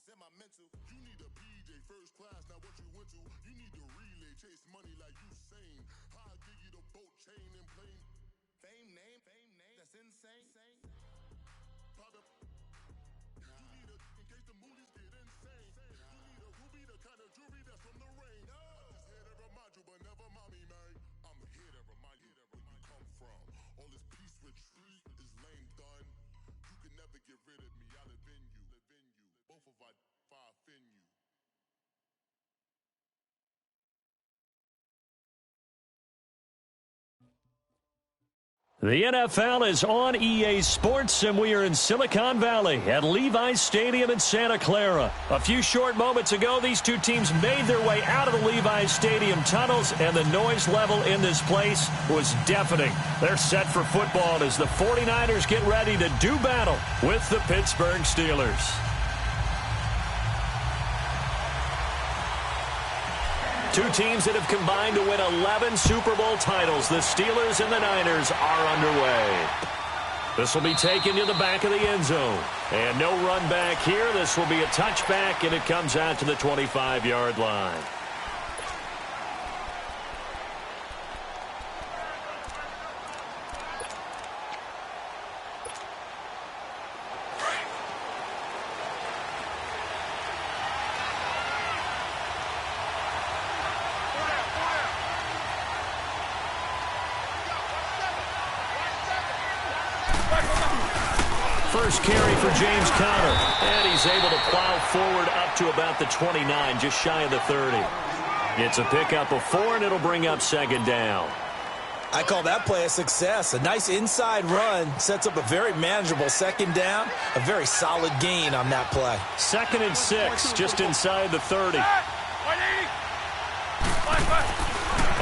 semi-mental. You need a BJ first class, not what you went to. You need to relay, chase money like you sane. I'll give you the boat chain and plane. Fame name, that's insane. Private. You need a, in case the movies get insane. You need a ruby, the kind of jewelry that's from the rain. I just here to remind you, but never mommy, man. I'm here to remind you where you come from. All this peace retreat is lame done. You can never get rid of me, I live in you. Both of our fire fin you. The NFL is on EA Sports, and we are in Silicon Valley at Levi's Stadium in Santa Clara. A few short moments ago, these two teams made their way out of the Levi's Stadium tunnels, and the noise level in this place was deafening. They're set for football as the 49ers get ready to do battle with the Pittsburgh Steelers. Two teams that have combined to win 11 Super Bowl titles. The Steelers and the Niners are underway. This will be taken to the back of the end zone. And no run back here. This will be a touchback, and it comes out to the 25-yard line. First carry for James Conner, and he's able to plow forward up to about the 29, just shy of the 30. It's a pickup of 4, and it'll bring up second down. I call that play a success. A nice inside run sets up a very manageable second down, a very solid gain on that play. 2nd and 6, just inside the 30.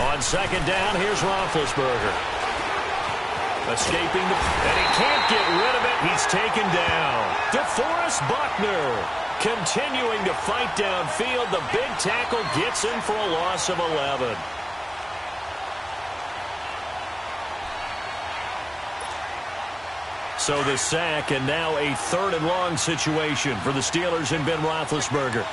On second down, here's Roethlisberger. Escaping, and he can't get rid of it. He's taken down. DeForest Buckner continuing to fight downfield. The big tackle gets him for a loss of 11. So the sack, and now a 3rd and long situation for the Steelers and Ben Roethlisberger.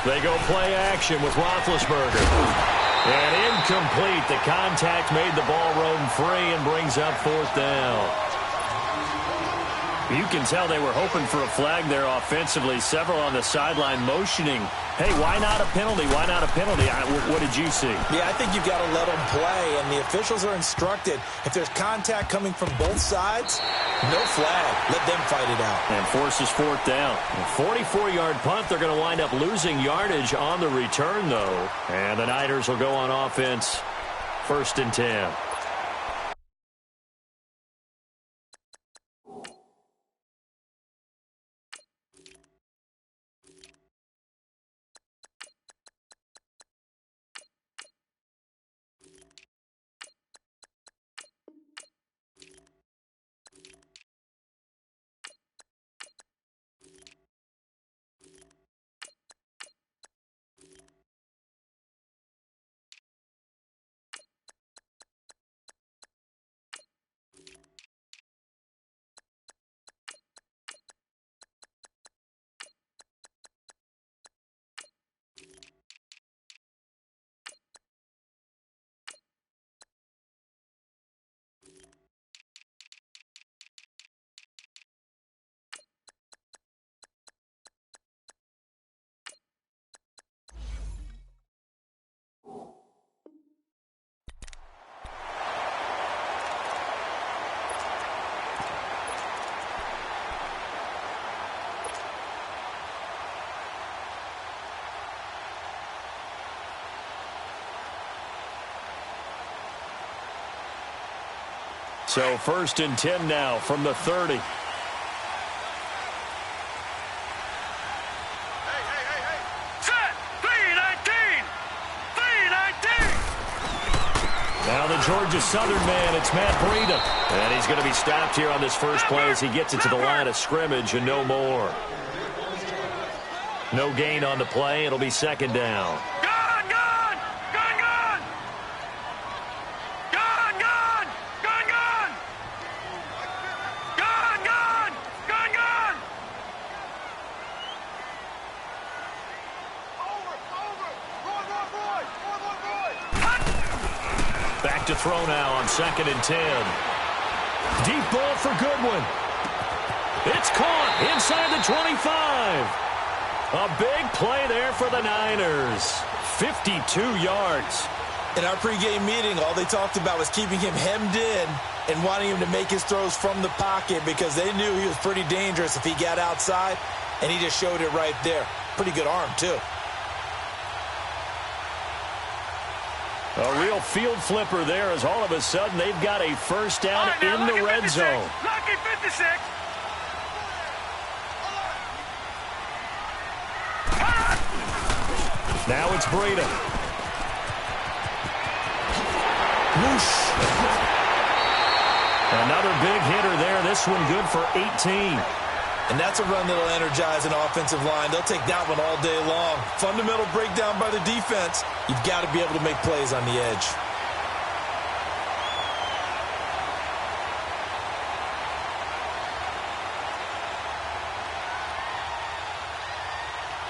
They go play action with Roethlisberger. And incomplete. The contact made the ball roam free and brings up 4th down. You can tell they were hoping for a flag there offensively. Several on the sideline motioning, hey, why not a penalty? Why not a penalty? What did you see? Yeah, I think you've got to let them play, and the officials are instructed. If there's contact coming from both sides, no flag. Let them fight it out. And forces 4th down. A 44-yard punt. They're going to wind up losing yardage on the return, though. And the Niners will go on offense. 1st and 10. So 1st and 10 now from the 30. Now the Georgia Southern man, it's Matt Breida. And he's going to be stopped here on this first play as he gets it to the line of scrimmage and no more. No gain on the play. It'll be second down. Back to throw now on 2nd and 10. Deep ball for Goodwin. It's caught inside the 25. A big play there for the Niners. 52 yards. In our pregame meeting, all they talked about was keeping him hemmed in and wanting him to make his throws from the pocket because they knew he was pretty dangerous if he got outside, and he just showed it right there. Pretty good arm, too. A real field flipper there as all of a sudden they've got a first down in the red zone. Lucky 56. Now it's Breida. Whoosh. Another big hitter there. This one good for 18. And that's a run that'll energize an offensive line. They'll take that one all day long. Fundamental breakdown by the defense. You've got to be able to make plays on the edge.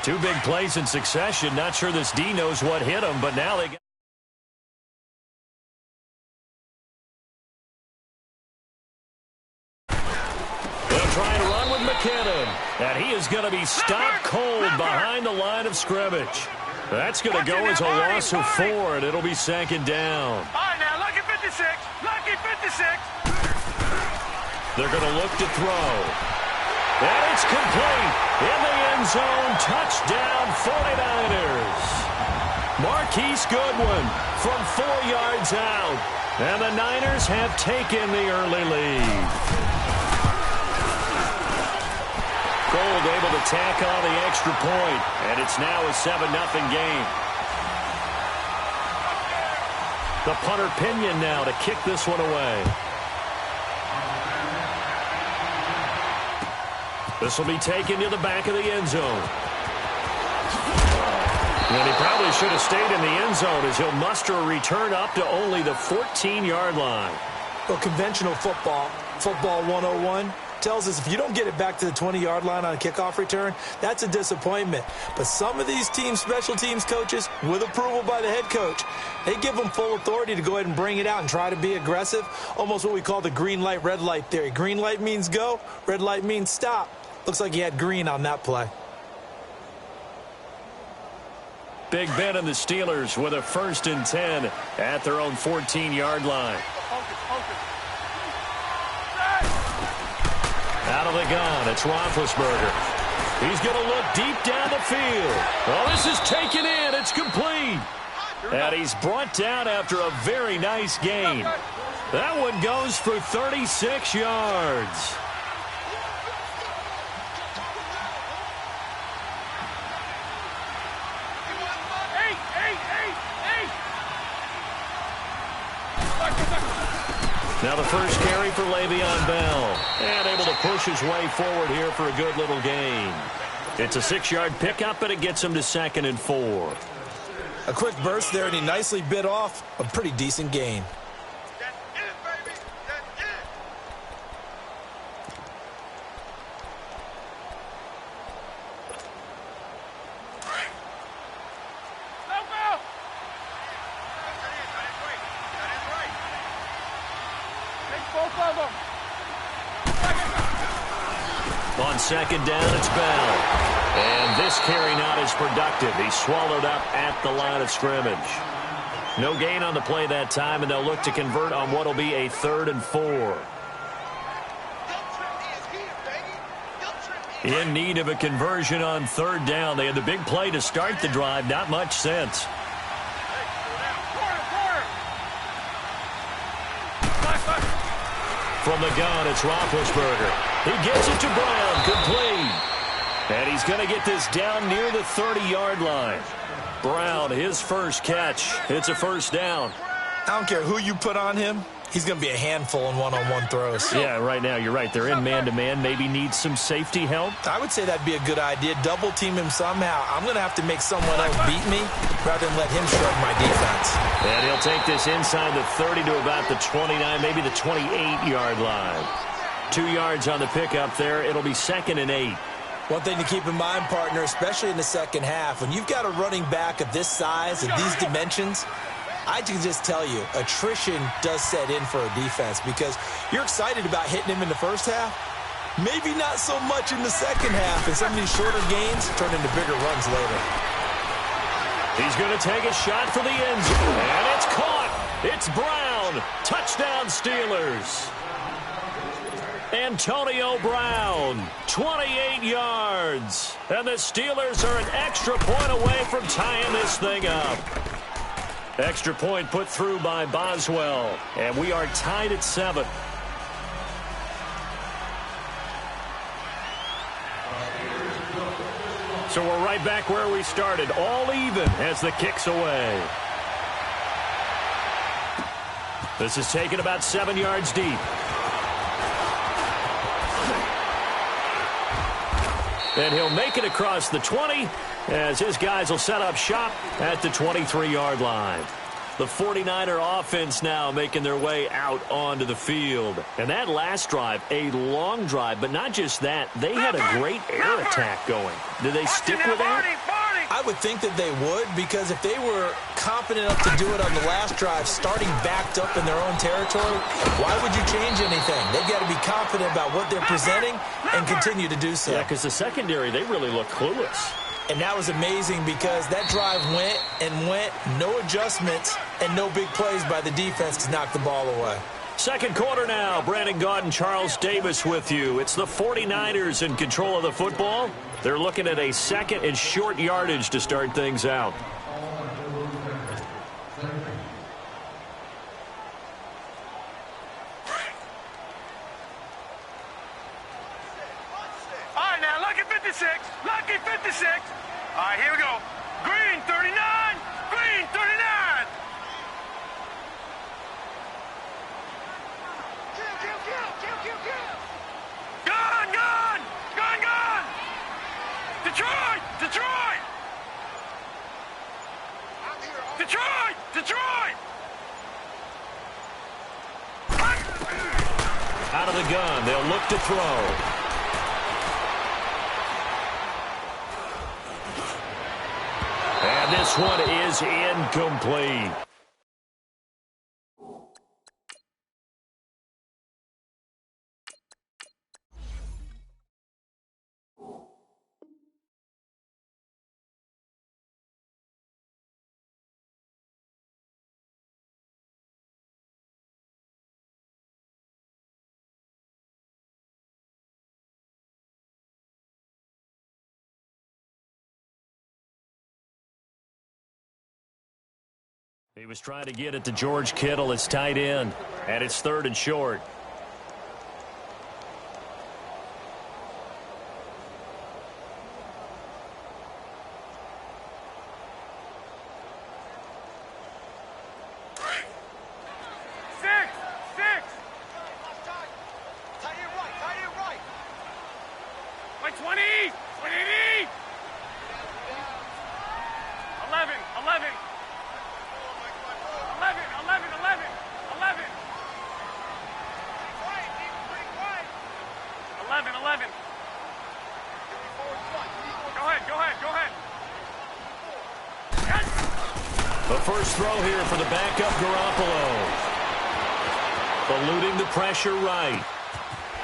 Two big plays in succession. Not sure this D knows what hit him, but now they got... McKinnon, and he is going to be stopped cold behind the line of scrimmage. That's going to go as a loss of 4, and it'll be 2nd down. All right, now, lucky 56. Lucky 56. They're going to look to throw. And it's complete. In the end zone, touchdown 49ers. Marquise Goodwin from 4 yards out. And the Niners have taken the early lead. Gold able to tack on the extra point, and it's now a 7-0 game. The punter Pinion now to kick this one away. This will be taken to the back of the end zone. And he probably should have stayed in the end zone as he'll muster a return up to only the 14-yard line. Well, conventional football 101, tells us if you don't get it back to the 20-yard line on a kickoff return, that's a disappointment. But some of these team special teams coaches, with approval by the head coach, they give them full authority to go ahead and bring it out and try to be aggressive, almost what we call the green light, red light theory. Green light means go, red light means stop. Looks like he had green on that play. Big Ben and the Steelers with a 1st and 10 at their own 14-yard line. Out of the gun, it's Roethlisberger. He's going to look deep down the field. Oh, this is taken in. It's complete. And he's brought down after a very nice gain. That one goes for 36 yards. Now the first carry for Le'Veon Bell. And able to push his way forward here for a good little gain. It's a 6-yard pickup, and it gets him to 2nd and 4. A quick burst there, and he nicely bit off a pretty decent gain. On 2nd down, it's Bell. And this carry not as productive. He's swallowed up at the line of scrimmage. No gain on the play that time, and they'll look to convert on what will be a 3rd and 4. In need of a conversion on 3rd down. They had the big play to start the drive. Not much sense. From the gun, it's Roethlisberger. He gets it to Brown, complete. And he's going to get this down near the 30-yard line. Brown, his first catch. It's a 1st down. I don't care who you put on him. He's going to be a handful in one-on-one throws. Yeah, right now, you're right. They're in man-to-man. Maybe needs some safety help. I would say that'd be a good idea. Double-team him somehow. I'm going to have to make someone else beat me rather than let him shrug my defense. And he'll take this inside the 30 to about the 29, maybe the 28-yard line. 2 yards on the pickup there. It'll be 2nd and 8. One thing to keep in mind, partner, especially in the second half, when you've got a running back of this size and these dimensions, I can just tell you, attrition does set in for a defense because you're excited about hitting him in the first half. Maybe not so much in the second half, and some of these shorter gains turn into bigger runs later. He's going to take a shot for the end zone, and it's caught. It's Brown. Touchdown, Steelers. Antonio Brown, 28 yards. And the Steelers are an extra point away from tying this thing up. Extra point put through by Boswell. And we are tied at 7. So we're right back where we started. All even as the kick's away. This is taken about 7 yards deep. And he'll make it across the 20 as his guys will set up shop at the 23-yard line. The 49er offense now making their way out onto the field. And that last drive, a long drive, but not just that. They had a great air attack going. Did they stick with that? I would think that they would, because if they were confident enough to do it on the last drive, starting backed up in their own territory, why would you change anything? They've got to be confident about what they're presenting and continue to do so. Yeah, because the secondary, they really look clueless. And that was amazing because that drive went and went, no adjustments, and no big plays by the defense to knock the ball away. Second quarter now. Brandon Gaudin, Charles Davis with you. It's the 49ers in control of the football. They're looking at a second and short yardage to start things out. All right, now, lucky 56. Lucky 56. All right, here we go. Green, 39. Green, 39. Gone, gone. Gone, gone. Detroit, Detroit. Detroit, Detroit. Out of the gun. They'll look to throw. And this one is incomplete. He was trying to get it to George Kittle, his tight end, and it's third and short. First throw here for the backup Garoppolo. Eluding the pressure right.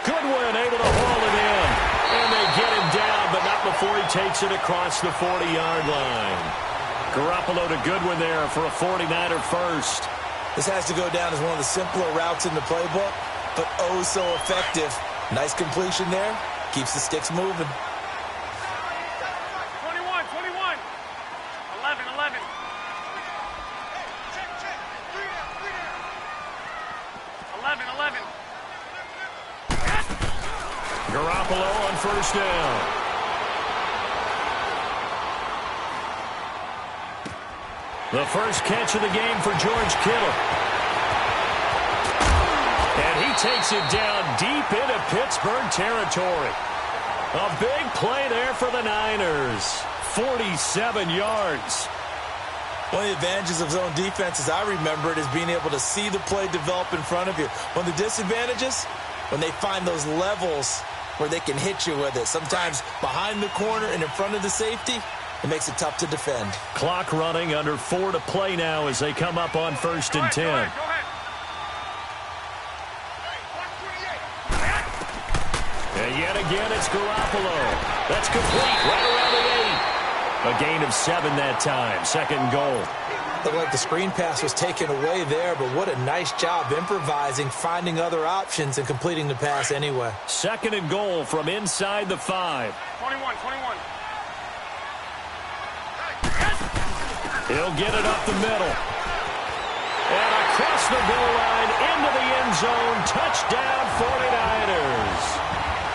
Goodwin able to haul it in. And they get him down, but not before he takes it across the 40-yard line. Garoppolo to Goodwin there for a 49er first. This has to go down as one of the simpler routes in the playbook, but oh so effective. Nice completion there. Keeps the sticks moving. 21, 21. 11, 11. Garoppolo on first down. The first catch of the game for George Kittle. And he takes it down deep into Pittsburgh territory. A big play there for the Niners. 47 yards. One of the advantages of zone defense, as I remember it, is being able to see the play develop in front of you. One of the disadvantages, when they find those levels where they can hit you with it. Sometimes behind the corner and in front of the safety, It makes it tough to defend. Clock running, under 4 to play now as they come up on 1st and 10. Go ahead. And yet again, it's Garoppolo. That's complete right around the 8. A gain of 7 that time. 2nd and goal. Looked like the screen pass was taken away there, but what a nice job improvising, finding other options, and completing the pass anyway. 2nd and goal from inside the 5. 21. He'll get it up the middle. And across the goal line, into the end zone. Touchdown, 49ers.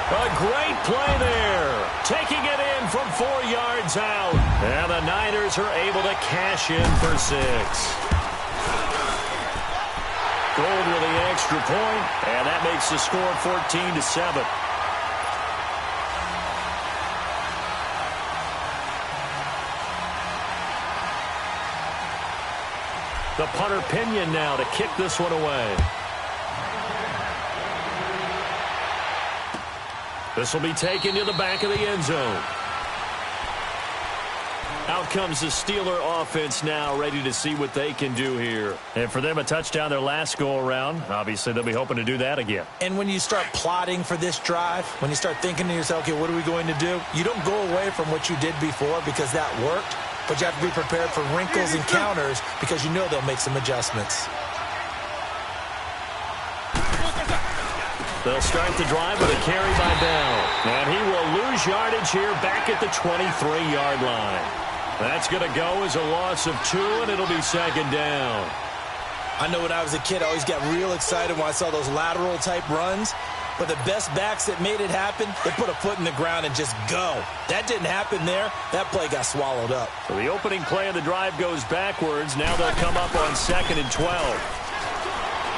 A great play there. Taking it in from 4 yards out. And the Niners are able to cash in for 6. Gold with the extra point, and that makes the score 14-7. The punter Pinion now to kick this one away. This will be taken to the back of the end zone. Out comes the Steeler offense now, ready to see what they can do here. And for them, a touchdown their last go-around. Obviously, they'll be hoping to do that again. And when you start plotting for this drive, when you start thinking to yourself, okay, what are we going to do? You don't go away from what you did before because that worked, but you have to be prepared for wrinkles and counters because you know they'll make some adjustments. They'll start the drive with a carry by Bell. And he will lose yardage here back at the 23-yard line. That's going to go as a loss of 2, and it'll be 2nd down. I know when I was a kid, I always got real excited when I saw those lateral-type runs. But the best backs that made it happen, they put a foot in the ground and just go. That didn't happen there. That play got swallowed up. So the opening play of the drive goes backwards. Now they'll come up on 2nd and 12.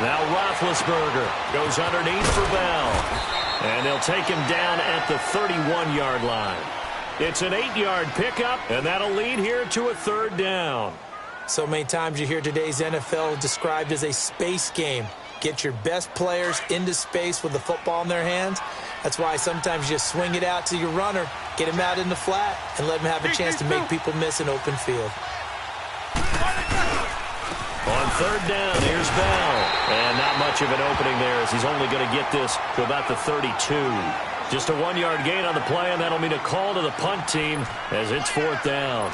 Now Roethlisberger goes underneath for Bell. And they'll take him down at the 31-yard line. It's an 8-yard pickup, and that'll lead here to a 3rd down. So many times you hear today's NFL described as a space game. Get your best players into space with the football in their hands. That's why sometimes you just swing it out to your runner, get him out in the flat, and let him have a chance to make people miss an open field. On 3rd down, here's Bell. And not much of an opening there as he's only going to get this to about the 32. Just a 1-yard gain on the play, and that'll mean a call to the punt team as it's 4th down.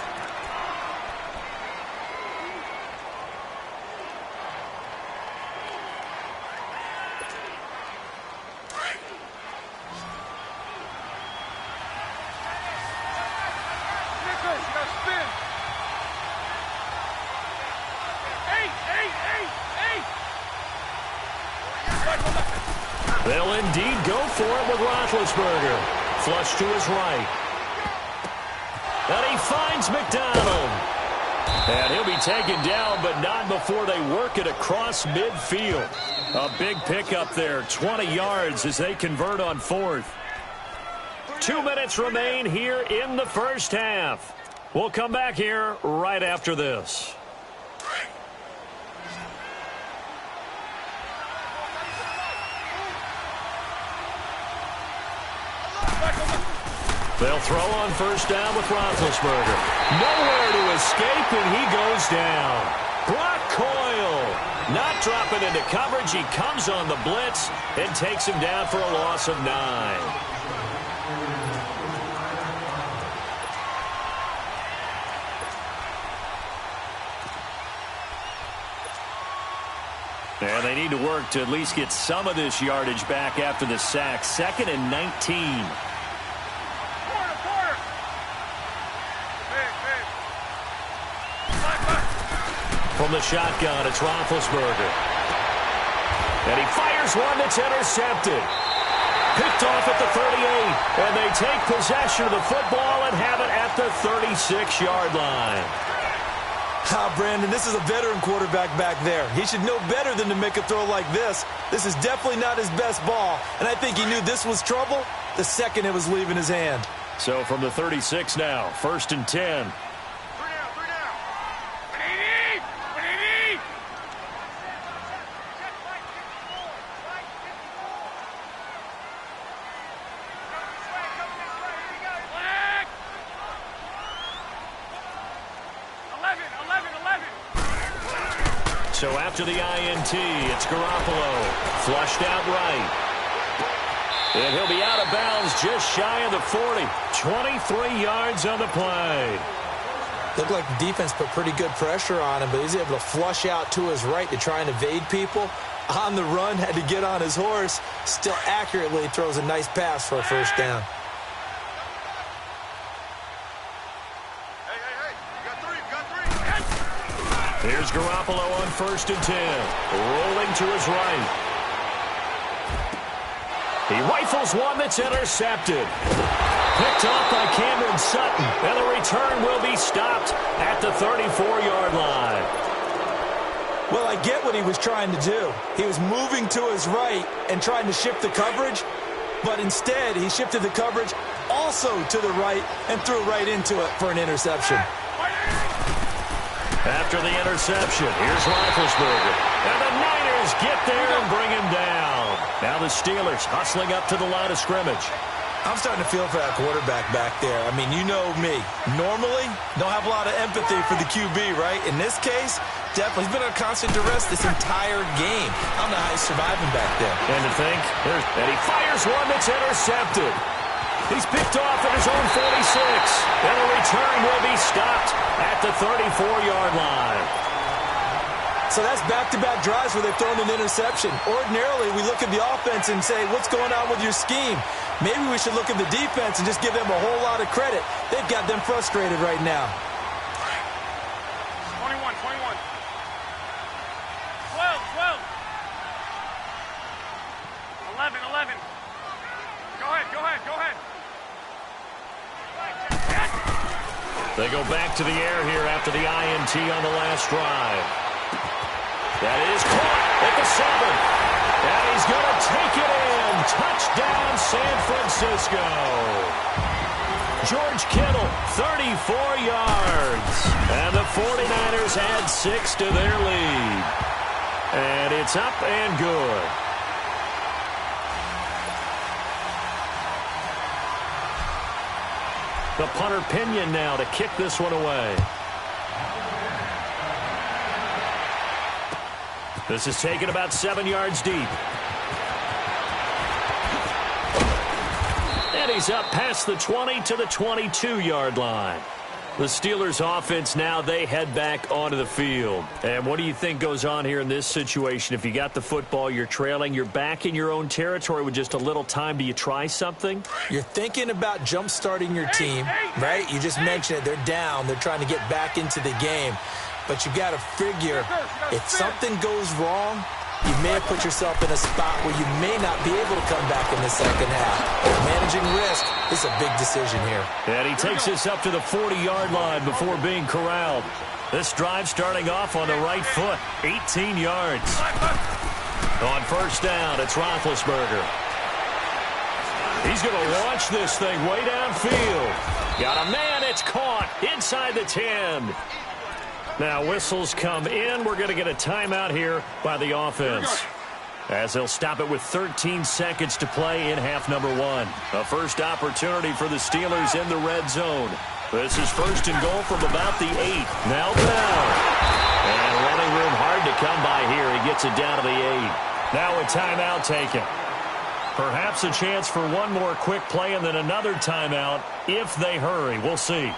They'll indeed go for it with Roethlisberger. Flush to his right. And he finds McDonald. And he'll be taken down, but not before they work it across midfield. A big pickup there, 20 yards as they convert on 4th. 2 minutes remain here in the first half. We'll come back here right after this. They'll throw on 1st down with Roethlisberger. Nowhere to escape, and he goes down. Brock Coyle not dropping into coverage. He comes on the blitz and takes him down for a loss of 9. And they need to work to at least get some of this yardage back after the sack. 2nd and 19. From the shotgun, it's Roethlisberger. And he fires one that's intercepted. Picked off at the 38. And they take possession of the football and have it at the 36-yard line. Brandon, this is a veteran quarterback back there. He should know better than to make a throw like this. This is definitely not his best ball. And I think he knew this was trouble the second it was leaving his hand. So from the 36 now, 1st and 10. So after the INT, it's Garoppolo. Flushed out right. And he'll be out of bounds just shy of the 40. 23 yards on the play. Looked like the defense put pretty good pressure on him, but he's able to flush out to his right to try and evade people. On the run, had to get on his horse. Still accurately throws a nice pass for a first down. Here's Garoppolo on 1st and 10. Rolling to his right. He rifles one that's intercepted. Picked off by Cameron Sutton. And the return will be stopped at the 34-yard line. Well, I get what he was trying to do. He was moving to his right and trying to shift the coverage. But instead, he shifted the coverage also to the right and threw right into it for an interception. After the interception, here's Roethlisberger. And the Niners get there and bring him down. Now the Steelers hustling up to the line of scrimmage. I'm starting to feel for that quarterback back there. I mean, you know me. Normally, don't have a lot of empathy for the QB, right? In this case, definitely. He's been under constant duress this entire game. I don't know how he's surviving back there. And to think, and he fires one that's intercepted. He's picked off at his own 46. And the return will be stopped at the 34-yard line. So that's back-to-back drives where they've thrown an interception. Ordinarily, we look at the offense and say, what's going on with your scheme? Maybe we should look at the defense and just give them a whole lot of credit. They've got them frustrated right now. 21, 21. 12, 12. 11, 11. Go ahead, go ahead, go ahead. They go back to the air here after the INT on the last drive. That is caught at the 7. And he's going to take it in. Touchdown, San Francisco. George Kittle, 34 yards. And the 49ers add 6 to their lead. And it's up and good. The punter Pinion now to kick this one away. This is taken about 7 yards deep. And he's up past the 20 to the 22-yard line. The Steelers offense now, they head back onto the field. And what do you think goes on here in this situation? If you got the football, you're trailing, you're back in your own territory with just a little time. Do you try something? You're thinking about jump-starting your team, right? You just mentioned it. They're down. They're trying to get back into the game. But you got to figure, if something goes wrong, you may have put yourself in a spot where you may not be able to come back in the second half. Managing risk is a big decision here. And he takes this up to the 40-yard line before being corralled. This drive starting off on the right foot, 18 yards. On first down, it's Roethlisberger. He's going to launch this thing way downfield. Got a man, it's caught inside the 10. Now whistles come in. We're going to get a timeout here by the offense, as they'll stop it with 13 seconds to play in half number 1. A first opportunity for the Steelers in the red zone. This is 1st and goal from about the 8. Now down. And running room hard to come by here. He gets it down to the 8. Now a timeout taken. Perhaps a chance for one more quick play and then another timeout if they hurry. We'll see.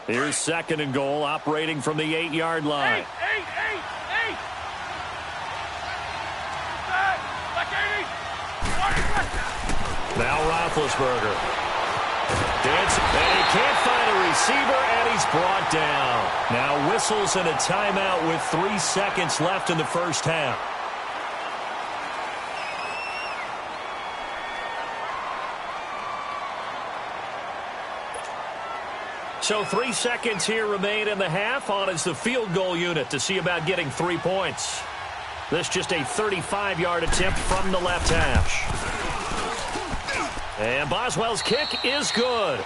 Here's 2nd and goal, operating from the 8-yard line. 8. Now Roethlisberger. Dancing, and he can't find a receiver, and he's brought down. Now whistles and a timeout with 3 seconds left in the first half. So 3 seconds here remain in the half. On is the field goal unit to see about getting 3 points. This just a 35-yard attempt from the left hash. And Boswell's kick is good.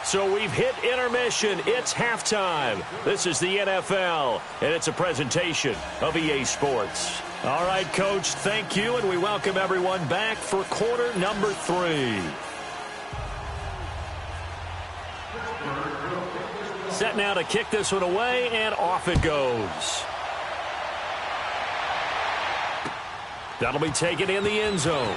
So we've hit intermission. It's halftime. This is the NFL, and it's a presentation of EA Sports. All right, Coach, thank you, and we welcome everyone back for quarter number 3. Set now to kick this one away, and off it goes. That'll be taken in the end zone.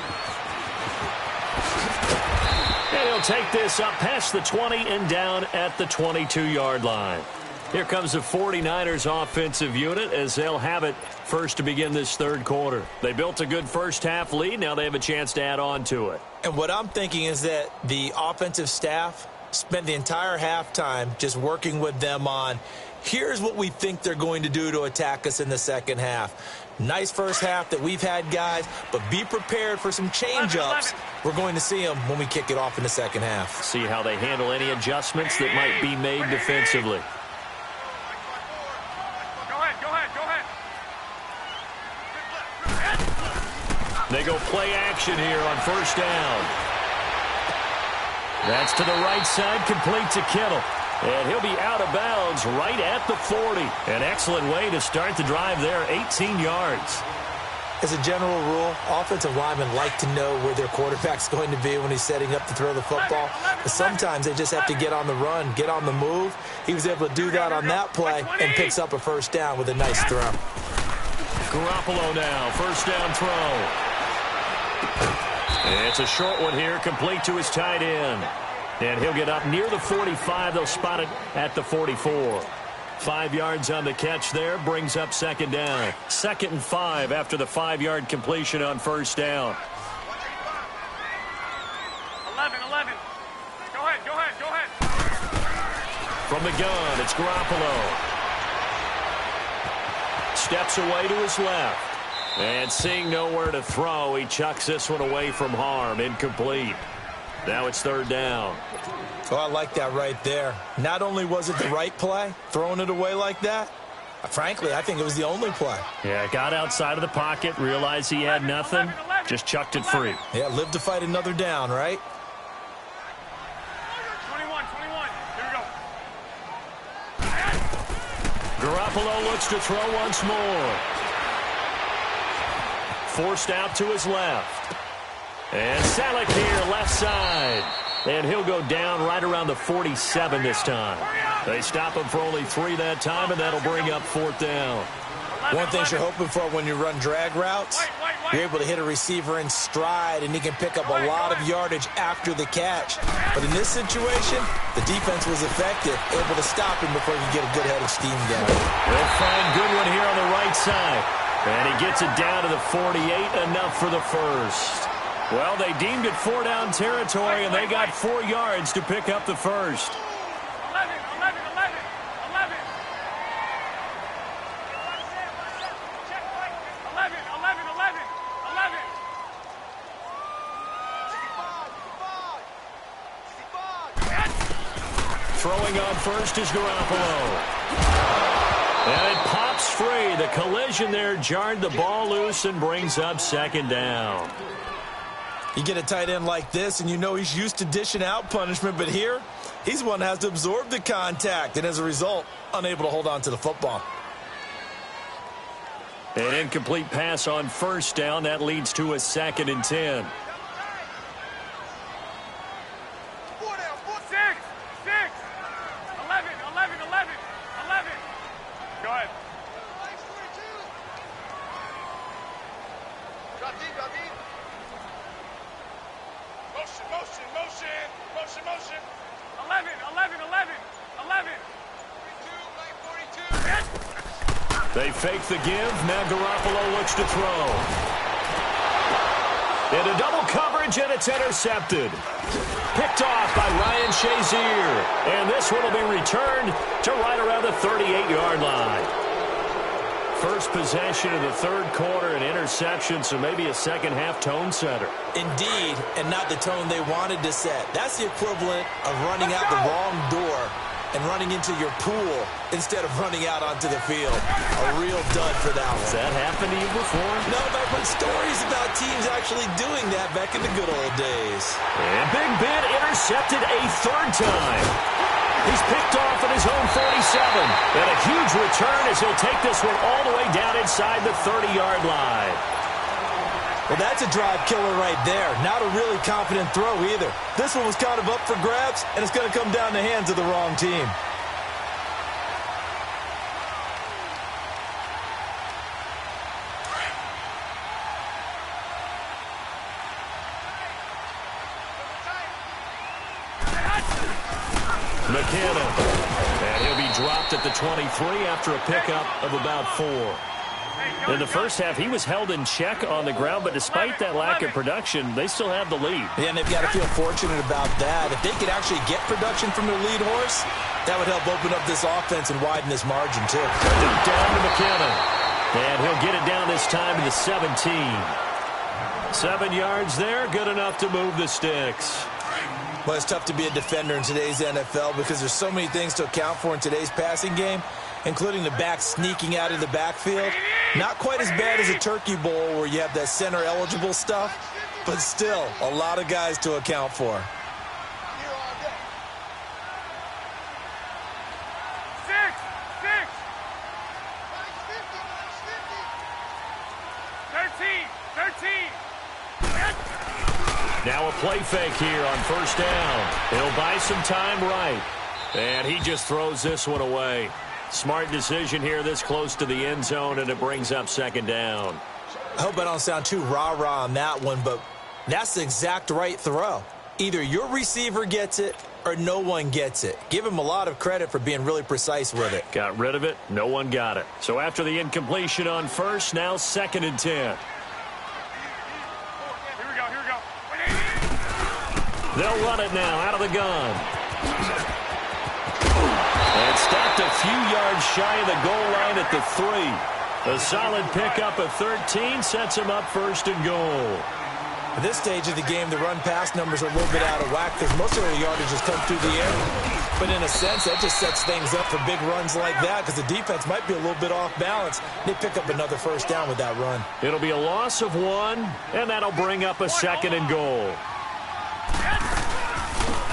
And he'll take this up past the 20 and down at the 22-yard line. Here comes the 49ers offensive unit as they'll have it first to begin this third quarter. They built a good first-half lead. Now they have a chance to add on to it. And what I'm thinking is that the offensive staff spent the entire halftime just working with them on, here's what we think they're going to do to attack us in the second half. Nice first half that we've had, guys, but be prepared for some change-ups. We're going to see them when we kick it off in the second half. See how they handle any adjustments that might be made defensively. They go play action here on first down. That's to the right side, complete to Kittle. And he'll be out of bounds right at the 40. An excellent way to start the drive there, 18 yards. As a general rule, offensive linemen like to know where their quarterback's going to be when he's setting up to throw the football. But sometimes they just have to get on the run, get on the move. He was able to do that on that play and picks up a first down with a nice throw. Garoppolo now, first down throw. It's a short one here, complete to his tight end. And he'll get up near the 45. They'll spot it at the 44. 5 yards on the catch there, brings up second down. 2nd and 5 after the 5-yard completion on first down. 11. Go ahead. From the gun, it's Garoppolo. Steps away to his left. And seeing nowhere to throw, he chucks this one away from harm. Incomplete. Now it's third down. Oh, I like that right there. Not only was it the right play, throwing it away like that, frankly, I think it was the only play. Yeah, got outside of the pocket, realized he had nothing, just chucked it free. Yeah, live to fight another down, right? 21. Here we go. Garoppolo looks to throw once more. Forced out to his left. And Salek here, left side. And he'll go down right around the 47 this time. They stop him for only 3 that time, and that'll bring up fourth down. One thing you're hoping for when you run drag routes, you're able to hit a receiver in stride, and he can pick up a lot of yardage after the catch. But in this situation, the defense was effective, able to stop him before he could get a good head of steam going. They'll find Goodwin here on the right side. And he gets it down to the 48, enough for the first. Well, they deemed it 4-down territory, and they got 4 yards to pick up the first. 11. Throwing on first is Garoppolo. And it pops free. The collision there jarred the ball loose and brings up second down. You get a tight end like this, and you know he's used to dishing out punishment, but here, he's one that has to absorb the contact, and as a result, unable to hold on to the football. An incomplete pass on first down. That leads to a 2nd and 10. 11. Go ahead. Drop deep. Motion. 11. 42. They fake the give. Now Garoppolo looks to throw. Into double coverage, and it's intercepted. Picked off by Ryan Shazier. And this one will be returned to right around the 38-yard line. First possession of the third quarter, an interception, so maybe a second-half tone setter. Indeed, and not the tone they wanted to set. That's the equivalent of running out the wrong door and running into your pool instead of running out onto the field. A real dud for that one. Has that happened to you before? No, but I've heard stories about teams actually doing that back in the good old days. And Big Ben intercepted a third time. He's picked off at his own 47. And a huge return as he'll take this one all the way down inside the 30-yard line. Well, that's a drive killer right there. Not a really confident throw either. This one was kind of up for grabs, and it's going to come down the hands of the wrong team. McKinnon. And he'll be dropped at the 23 after a pickup of about 4. In the first half, he was held in check on the ground, but despite that lack of production, they still have the lead. Yeah, and they've got to feel fortunate about that. If they could actually get production from their lead horse, that would help open up this offense and widen this margin, too. Down to McKinnon. And he'll get it down this time to the 17. 7 yards there, good enough to move the sticks. Well, it's tough to be a defender in today's NFL because there's so many things to account for in today's passing game, including the back sneaking out of the backfield. Not quite as bad as a Turkey Bowl where you have that center-eligible stuff, but still a lot of guys to account for. Now a play fake here on first down. He'll buy some time right. And he just throws this one away. Smart decision here this close to the end zone, and it brings up second down. I hope I don't sound too rah-rah on that one, but that's the exact right throw. Either your receiver gets it or no one gets it. Give him a lot of credit for being really precise with it. Got rid of it. No one got it. So after the incompletion on first, now 2nd and 10. They'll run it now out of the gun. And stopped a few yards shy of the goal line at the 3. A solid pickup of 13 sets him up 1st and goal. At this stage of the game, the run-pass numbers are a little bit out of whack because most of their yardage has come through the air. But in a sense, that just sets things up for big runs like that because the defense might be a little bit off balance. They pick up another first down with that run. It'll be a loss of 1, and that'll bring up a 2nd and goal.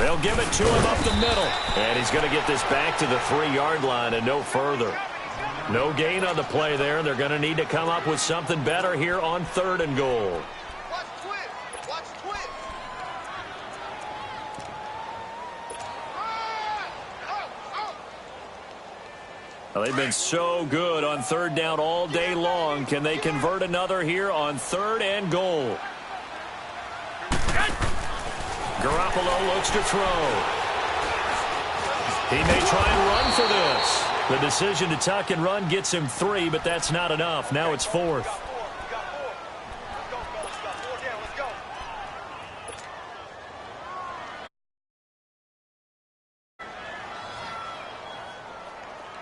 They'll give it to him up the middle. And he's going to get this back to the 3-yard line and no further. No gain on the play there. They're going to need to come up with something better here on 3rd and goal. Well, they've been so good on 3rd down all day long. Can they convert another here on 3rd and goal? Garoppolo looks to throw. He may try and run for this. The decision to tuck and run gets him 3, but that's not enough. Now it's 4th.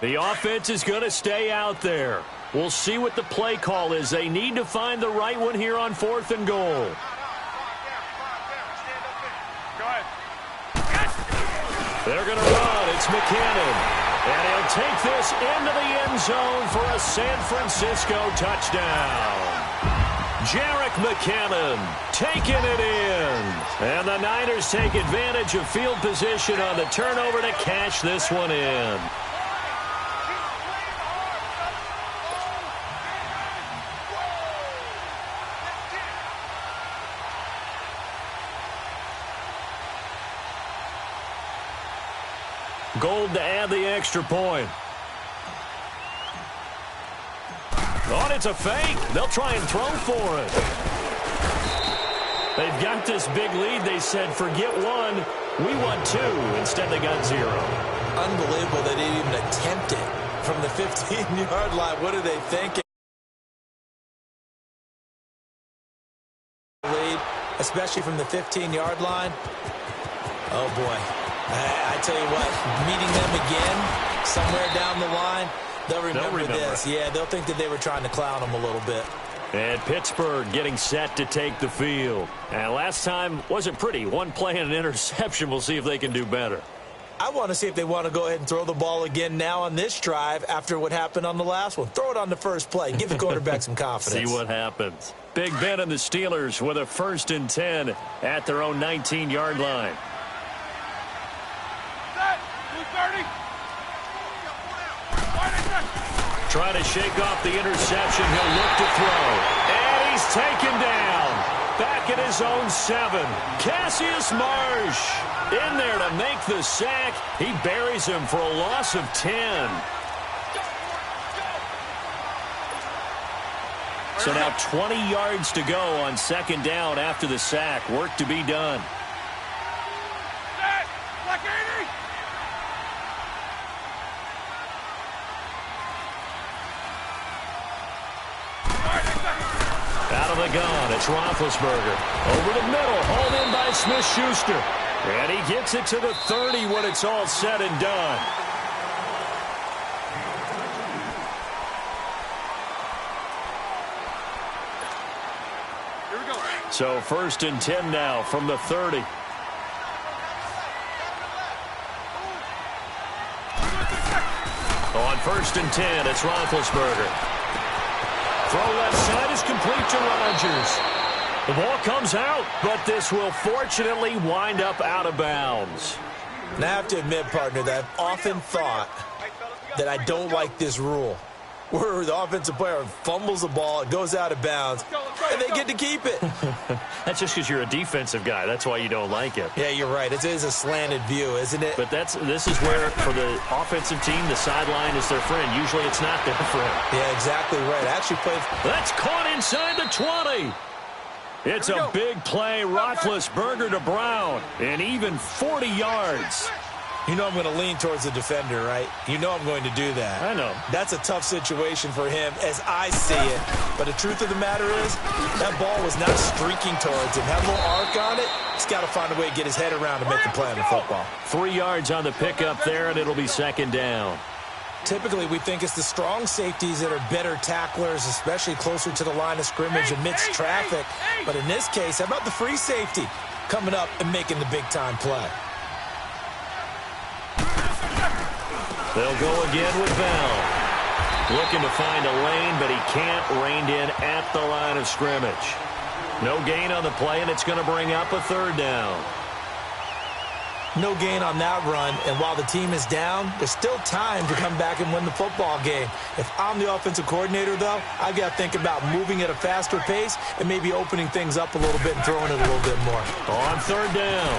The offense is going to stay out there. We'll see what the play call is. They need to find the right one here on 4th and goal. They're going to run. It's McKinnon. And he'll take this into the end zone for a San Francisco touchdown. Jerick McKinnon taking it in. And the Niners take advantage of field position on the turnover to cash this one in. Gold to add the extra point. Oh, it's a fake. They'll try and throw for it. They've got this big lead. They said, forget 1. We want 2. Instead, they got 0. Unbelievable they didn't even attempt it from the 15-yard line. What are they thinking? Lead, especially from the 15-yard line. Oh, boy. I tell you what, meeting them again somewhere down the line, they'll remember this. Yeah, they'll think that they were trying to clown them a little bit. And Pittsburgh getting set to take the field. And last time wasn't pretty. 1 play and an interception. We'll see if they can do better. I want to see if they want to go ahead and throw the ball again now on this drive after what happened on the last one. Throw it on the first play. Give the quarterback some confidence. See what happens. Big Ben and the Steelers with a 1st and 10 at their own 19-yard line. Trying to shake off the interception. He'll look to throw. And he's taken down. Back at his own 7. Cassius Marsh in there to make the sack. He buries him for a loss of 10. So now 20 yards to go on second down after the sack. Work to be done. Out of the gun, it's Roethlisberger. Over the middle, hauled in by Smith-Schuster. And he gets it to the 30 when it's all said and done. So 1st and 10 now from the 30. On 1st and 10, it's Roethlisberger. Throw left side is complete to Rodgers. The ball comes out, but this will fortunately wind up out of bounds. Now, I have to admit, partner, that I've often thought that I don't like this rule, where the offensive player fumbles the ball, it goes out of bounds, and they get to keep it. That's just because you're a defensive guy. That's why you don't like it. Yeah, you're right. It is a slanted view, isn't it? But this is where, for the offensive team, the sideline is their friend. Usually it's not their friend. Yeah, exactly right. I actually played. That's caught inside the 20. It's a big play. Roethlisberger to Brown. And even 40 yards. You know I'm going to lean towards the defender, right? You know I'm going to do that. I know. That's a tough situation for him as I see it. But the truth of the matter is, that ball was not streaking towards him. Had a little arc on it. He's got to find a way to get his head around to make the play on the football. 3 yards on the pickup there, and it'll be second down. Typically, we think it's the strong safeties that are better tacklers, especially closer to the line of scrimmage amidst traffic. But in this case, how about the free safety coming up and making the big-time play? They'll go again with Bell. Looking to find a lane, but he can't. Reined in at the line of scrimmage. No gain on the play, and it's going to bring up a 3rd down. No gain on that run, and while the team is down, there's still time to come back and win the football game. If I'm the offensive coordinator, though, I've got to think about moving at a faster pace and maybe opening things up a little bit and throwing it a little bit more. On 3rd down,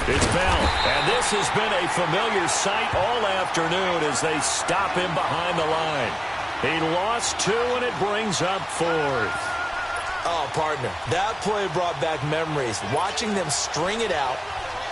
it's Bell, and this has been a familiar sight all afternoon as they stop him behind the line. He lost 2, and it brings up 4th. Oh, partner, that play brought back memories. Watching them string it out,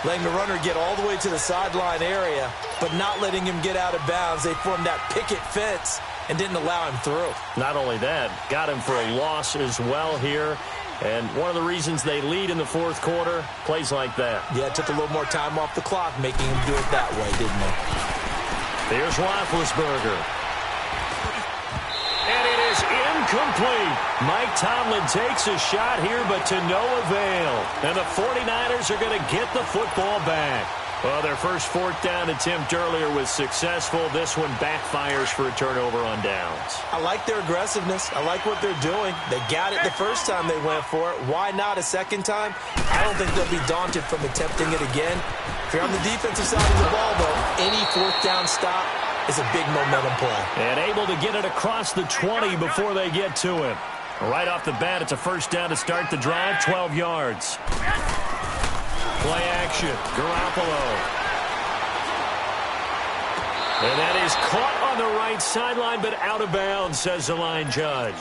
letting the runner get all the way to the sideline area, but not letting him get out of bounds. They formed that picket fence and didn't allow him through. Not only that, got him for a loss as well here. And one of the reasons they lead in the 4th quarter, plays like that. Yeah, it took a little more time off the clock, making him do it that way, didn't it? Here's Roethlisberger. And it is incomplete. Mike Tomlin takes a shot here, but to no avail. And the 49ers are going to get the football back. Well, their first 4th down attempt earlier was successful. This one backfires for a turnover on downs. I like their aggressiveness. I like what they're doing. They got it the first time they went for it. Why not a second time? I don't think they'll be daunted from attempting it again. If you're on the defensive side of the ball, though, any 4th down stop is a big momentum play. And able to get it across the 20 before they get to him. Right off the bat, it's a 1st down to start the drive, 12 yards. Play action, Garoppolo. And that is caught on the right sideline, but out of bounds, says the line judge.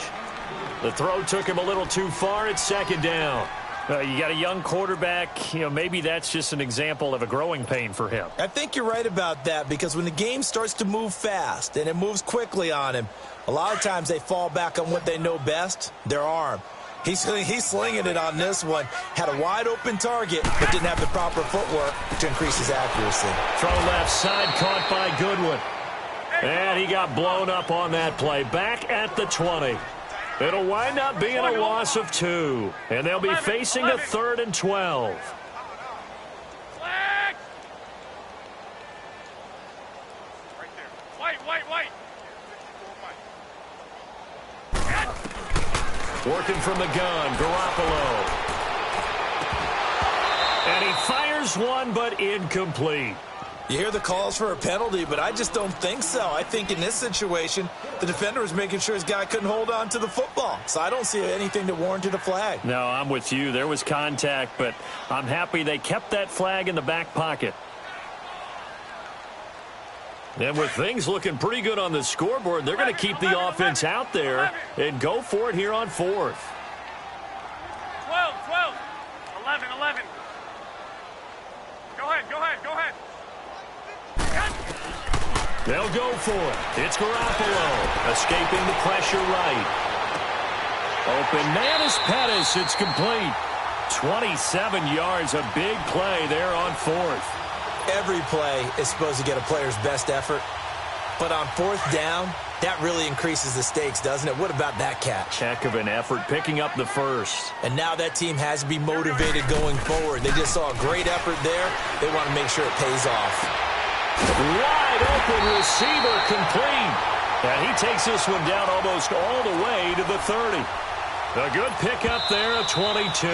The throw took him a little too far. It's 2nd down. You got a young quarterback, maybe that's just an example of a growing pain for him. I think you're right about that, because when the game starts to move fast and it moves quickly on him, a lot of times they fall back on what they know best, their arm. He's slinging it on this one. Had a wide-open target, but didn't have the proper footwork to increase his accuracy. Throw left side, caught by Goodwin. And he got blown up on that play. Back at the 20. It'll wind up being a loss of 2. And they'll be facing a 3rd and 12. Working from the gun, Garoppolo. And he fires one, but incomplete. You hear the calls for a penalty, but I just don't think so. I think in this situation, the defender was making sure his guy couldn't hold on to the football. So I don't see anything that warranted a flag. No, I'm with you. There was contact, but I'm happy they kept that flag in the back pocket. And with things looking pretty good on the scoreboard, they're going to keep the offense out there and go for it here on 4th. 12, 11, 11. Go ahead. They'll go for it. It's Garoppolo escaping the pressure right. Open man is Pettis. It's complete. 27 yards, a big play there on 4th. Every play is supposed to get a player's best effort. But on 4th down, that really increases the stakes, doesn't it? What about that catch? Heck of an effort picking up the first. And now that team has to be motivated going forward. They just saw a great effort there. They want to make sure it pays off. Wide open receiver complete. And he takes this one down almost all the way to the 30. A good pickup there at 22.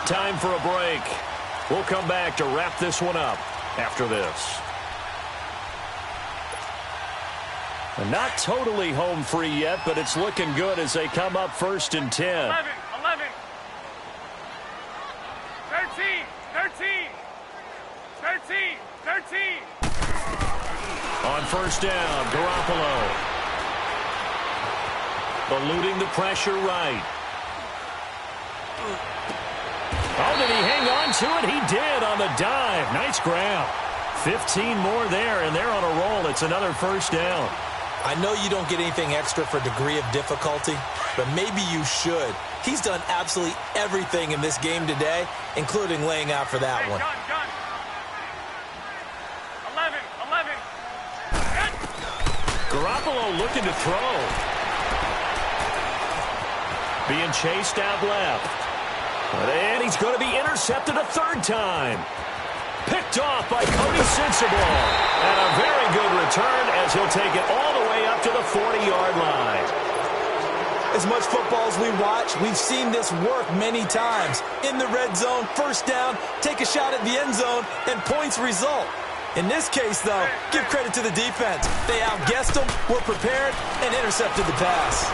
Time for a break. We'll come back to wrap this one up after this. And not totally home free yet, but it's looking good as they come up 1st and 10. 11, 13. On 1st down, Garoppolo. Eluding the pressure right. Oh, did he hang on to it? He did on the dive. Nice grab. 15 more there, and they're on a roll. It's another 1st down. I know you don't get anything extra for degree of difficulty, but maybe you should. He's done absolutely everything in this game today, including laying out for that one. Gun. 11. Garoppolo looking to throw. Being chased out left. And he's going to be intercepted a 3rd time. Picked off by Cody Sensabaugh. And a very good return as he'll take it all the way up to the 40-yard line. As much football as we watch, we've seen this work many times. In the red zone, 1st down, take a shot at the end zone, and points result. In this case, though, give credit to the defense. They outguessed them, were prepared, and intercepted the pass.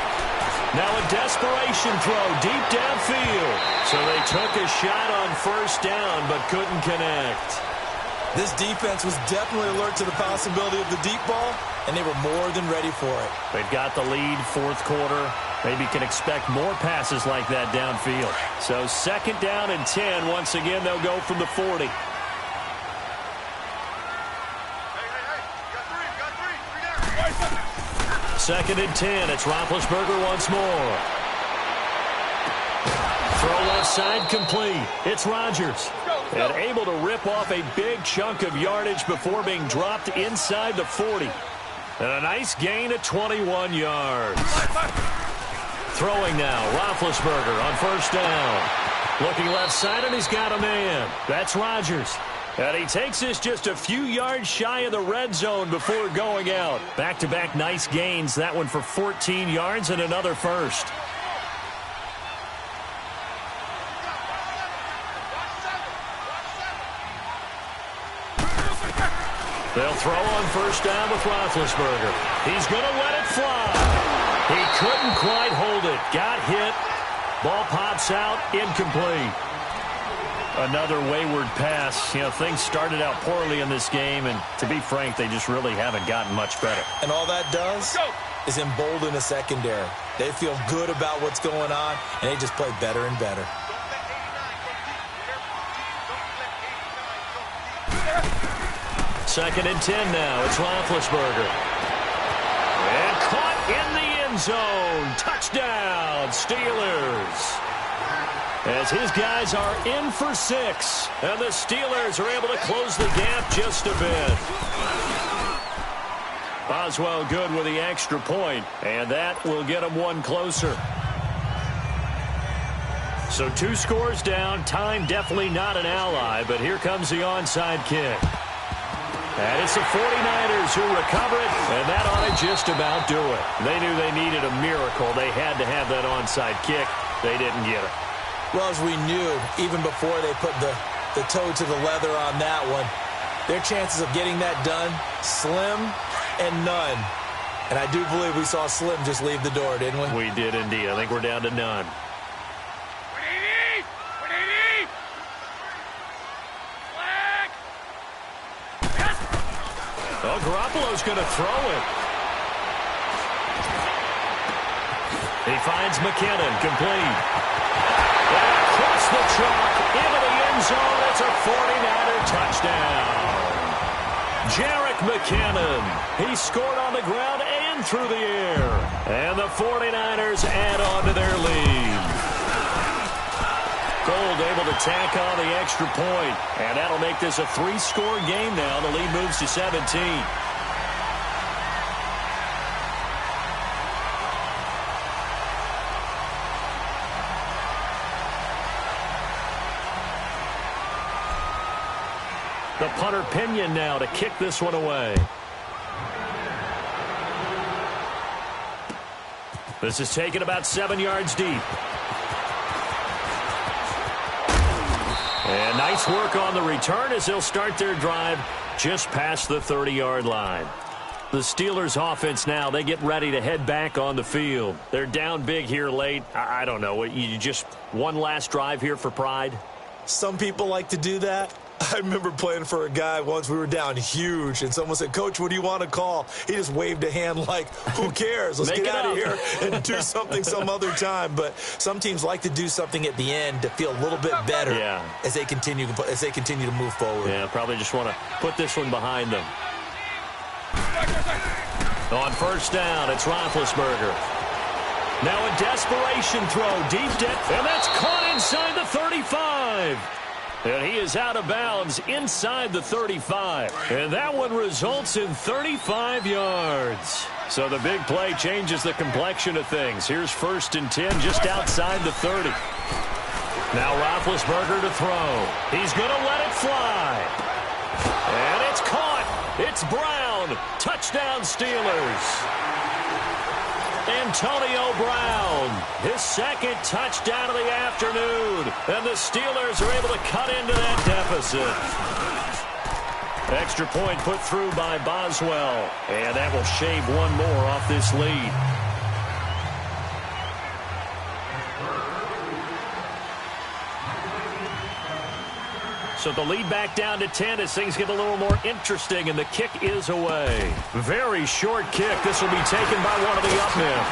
Now a desperation throw deep downfield. So they took a shot on 1st down but couldn't connect. This defense was definitely alert to the possibility of the deep ball, and they were more than ready for it. They've got the lead 4th quarter. Maybe can expect more passes like that downfield. So 2nd down and 10. Once again, they'll go from the 40. Second and 10. It's Roethlisberger once more. Throw left side complete. It's Rodgers. And able to rip off a big chunk of yardage before being dropped inside the 40. And a nice gain at 21 yards. Throwing now. Roethlisberger on 1st down. Looking left side, and he's got a man. That's Rodgers. And he takes this just a few yards shy of the red zone before going out. Back-to-back nice gains. That one for 14 yards and another 1st. They'll throw on 1st down with Roethlisberger. He's going to let it fly. He couldn't quite hold it. Got hit. Ball pops out. Incomplete. Another wayward pass. You know, things started out poorly in this game, and to be frank, they just really haven't gotten much better. And all that does is embolden the secondary. They feel good about what's going on, and they just play better and better. Second and 10 now. It's Roethlisberger. And caught in the end zone. Touchdown, Steelers. As his guys are in for 6. And the Steelers are able to close the gap just a bit. Boswell good with the extra point, and that will get them one closer. So 2 scores down. Time definitely not an ally, but here comes the onside kick. And it's the 49ers who recover it, and that ought to just about do it. They knew they needed a miracle. They had to have that onside kick. They didn't get it. Well, as we knew, even before they put the toe to the leather on that one, their chances of getting that done, slim and none. And I do believe we saw Slim just leave the door, didn't we? We did indeed. I think we're down to none. Oh, Garoppolo's going to throw it. He finds McKinnon, complete. And across the chalk, into the end zone. It's a 49er touchdown. Jerick McKinnon. He scored on the ground and through the air. And the 49ers add on to their lead. Gold able to tack on the extra point. And that'll make this a 3-score game now. The lead moves to 17. The punter Pinion now to kick this one away. This is taken about 7 yards deep. And nice work on the return as they'll start their drive just past the 30-yard line. The Steelers offense now, they get ready to head back on the field. They're down big here late. I don't know. You just one last drive here for pride? Some people like to do that. I remember playing for a guy once. We were down huge, and someone said, "Coach, what do you want to call?" He just waved a hand like, who cares? Let's get out of here and do something some other time. But some teams like to do something at the end to feel a little bit better as they continue to move forward. Yeah, probably just want to put this one behind them. On first down, it's Roethlisberger. Now a desperation throw, deep depth, and that's caught inside the 35. And he is out of bounds inside the 35. And that one results in 35 yards. So the big play changes the complexion of things. Here's 1st and 10 just outside the 30. Now Roethlisberger to throw. He's going to let it fly. And it's caught. It's Brown. Touchdown Steelers. Antonio Brown, his second touchdown of the afternoon. And the Steelers are able to cut into that deficit. Extra point put through by Boswell. And that will shave one more off this lead. So the lead back down to 10 as things get a little more interesting, and the kick is away. Very short kick. This will be taken by one of the up men.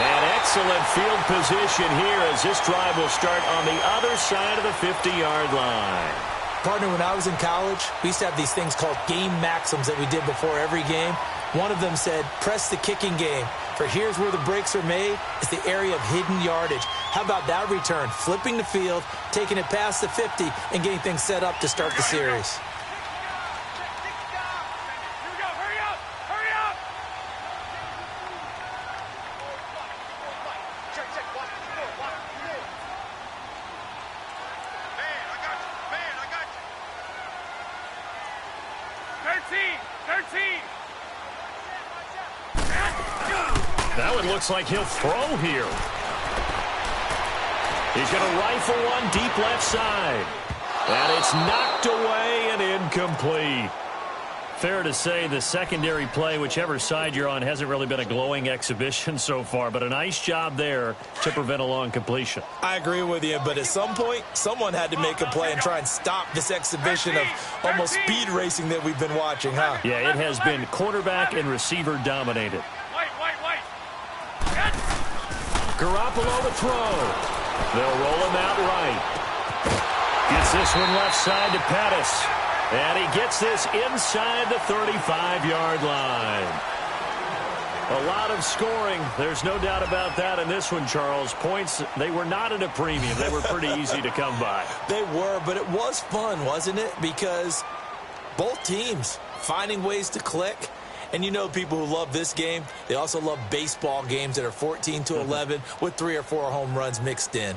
And excellent field position here as this drive will start on the other side of the 50-yard line. Partner, when I was in college, we used to have these things called game maxims that we did before every game. One of them said, press the kicking game. For here's where the breaks are made. It's the area of hidden yardage. How about that return? Flipping the field, taking it past the 50, and getting things set up to start the series. That one looks like he'll throw here. He's going to rifle one deep left side. And it's knocked away and incomplete. Fair to say the secondary play, whichever side you're on, hasn't really been a glowing exhibition so far. But a nice job there to prevent a long completion. I agree with you, but at some point, someone had to make a play and try and stop this exhibition of almost speed racing that we've been watching, huh? Yeah, it has been quarterback and receiver dominated. Garoppolo to throw. They'll roll him out right. Gets this one left side to Pettis. And he gets this inside the 35-yard line. A lot of scoring. There's no doubt about that in this one, Charles. Points, they were not at a premium. They were pretty easy to come by. They were, but it was fun, wasn't it? Because both teams finding ways to click. And you know people who love this game, they also love baseball games that are 14-11 with 3 or 4 home runs mixed in.